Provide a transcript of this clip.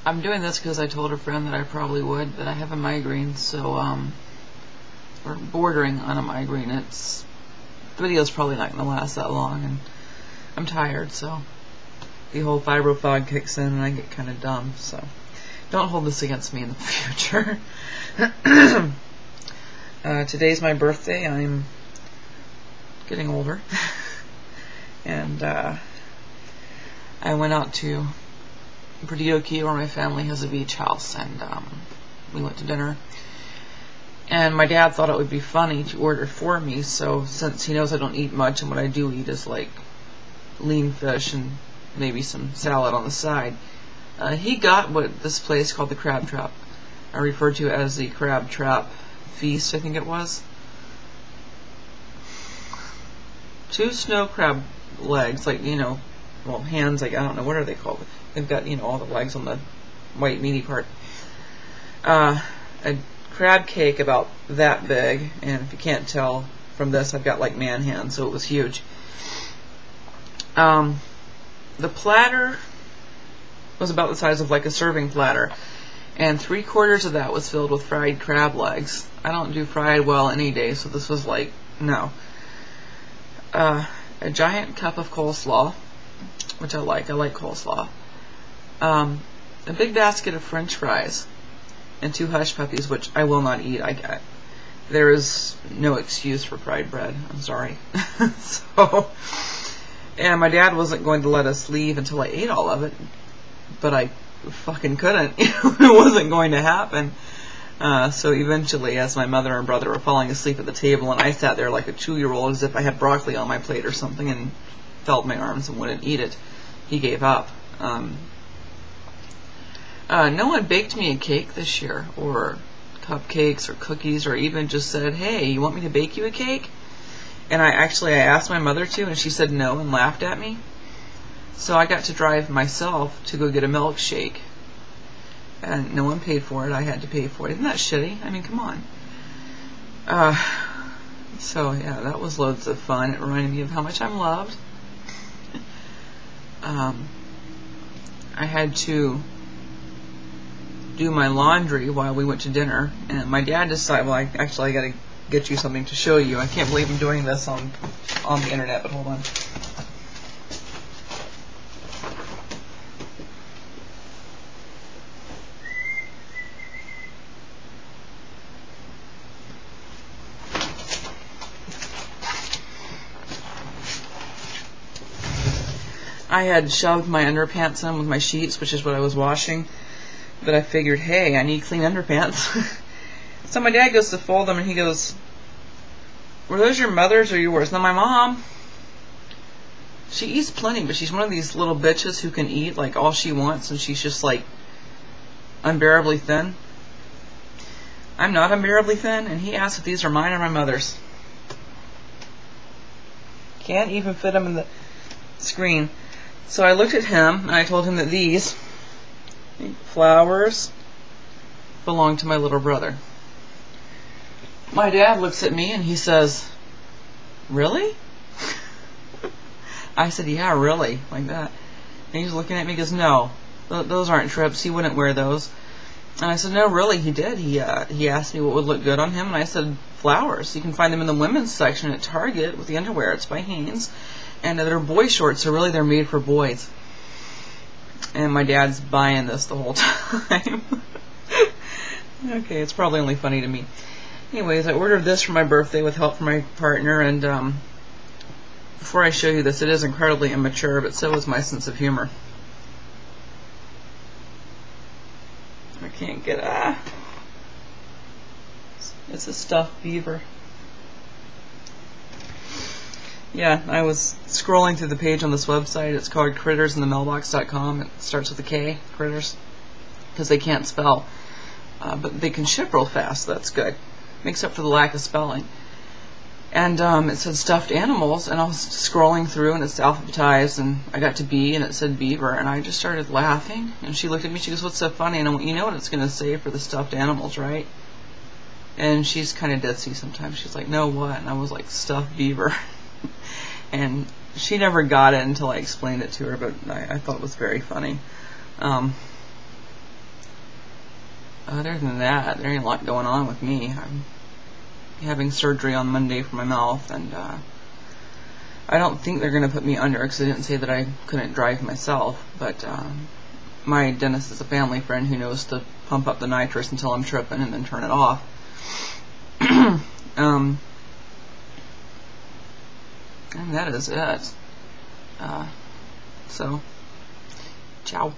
I'm doing this because I told a friend that I probably would, but I have a migraine, so, or bordering on a migraine. The video's probably not going to last that long, and I'm tired, so the whole fibro fog kicks in and I get kind of dumb, so don't hold this against me in the future. Today's my birthday. I'm getting older. And I went out to Perdido Key, where my family has a beach house, and we went to dinner. And my dad thought it would be funny to order for me, so since he knows I don't eat much, and what I do eat is like lean fish and maybe some salad on the side, he got what this place called the Crab Trap, I referred to as the Crab Trap Feast, I think it was. 2 snow crab legs, like, you know, well, hands, like, I don't know, what are they called? They've got, you know, all the legs on the white meaty part. A crab cake about that big, and if you can't tell from this, I've got like man hands, so it was huge. The platter was about the size of like a serving platter, and 3/4 of that was filled with fried crab legs. I don't do fried well any day, so this was like, no. A giant cup of coleslaw, which I like coleslaw. A big basket of French fries, and 2 hush puppies, which I will not eat. There is no excuse for fried bread. I'm sorry. So, and my dad wasn't going to let us leave until I ate all of it, but I fucking couldn't. It wasn't going to happen. So eventually, as my mother and brother were falling asleep at the table, and I sat there like a 2-year-old as if I had broccoli on my plate or something, and felt my arms and wouldn't eat it, he gave up. No one baked me a cake this year, or cupcakes, or cookies, or even just said, hey, you want me to bake you a cake? And I asked my mother to, and she said no and laughed at me. So I got to drive myself to go get a milkshake. And no one paid for it. I had to pay for it. Isn't that shitty? I mean, come on. So, yeah, that was loads of fun. It reminded me of how much I'm loved. I had to do my laundry while we went to dinner, and my dad decided, well, I got to get you something to show you. I can't believe I'm doing this on the internet, but hold on. I had shoved my underpants in with my sheets, which is what I was washing, but I figured, hey, I need clean underpants. So my dad goes to fold them, and he goes, were those your mother's or yours? Now my mom, she eats plenty, but she's one of these little bitches who can eat like all she wants, and she's just like unbearably thin. I'm not unbearably thin, and he asked if these are mine or my mother's. Can't even fit them in the screen. So I looked at him, and I told him that these flowers belong to my little brother. My dad looks at me and he says, really? I said, yeah, really, like that. And he's looking at me and goes, no, those aren't trips. He wouldn't wear those. And I said, no, really, he did. He asked me what would look good on him, and I said, flowers. You can find them in the women's section at Target with the underwear. It's by Hanes. And they're boy shorts, so really they're made for boys. And my dad's buying this the whole time. Okay, it's probably only funny to me. Anyways, I ordered this for my birthday with help from my partner, and before I show you this, it is incredibly immature, but so is my sense of humor. I can't get it's a stuffed beaver. Yeah, I was scrolling through the page on this website. It's called crittersinthemailbox.com. It starts with a K, critters, because they can't spell. But they can ship real fast, so that's good. Makes up for the lack of spelling. And it said stuffed animals, and I was scrolling through, and it's alphabetized, and I got to B, and it said beaver, and I just started laughing. And she looked at me, she goes, what's so funny? And I went, you know what it's going to say for the stuffed animals, right? And she's kind of ditzy sometimes. She's like, no, what? And I was like, stuffed beaver. And she never got it until I explained it to her, but I thought it was very funny. other than that, there ain't a lot going on with me. I'm having surgery on Monday for my mouth, and I don't think they're going to put me under because they didn't say that I couldn't drive myself, but my dentist is a family friend who knows to pump up the nitrous until I'm tripping and then turn it off. And that is it. So, ciao.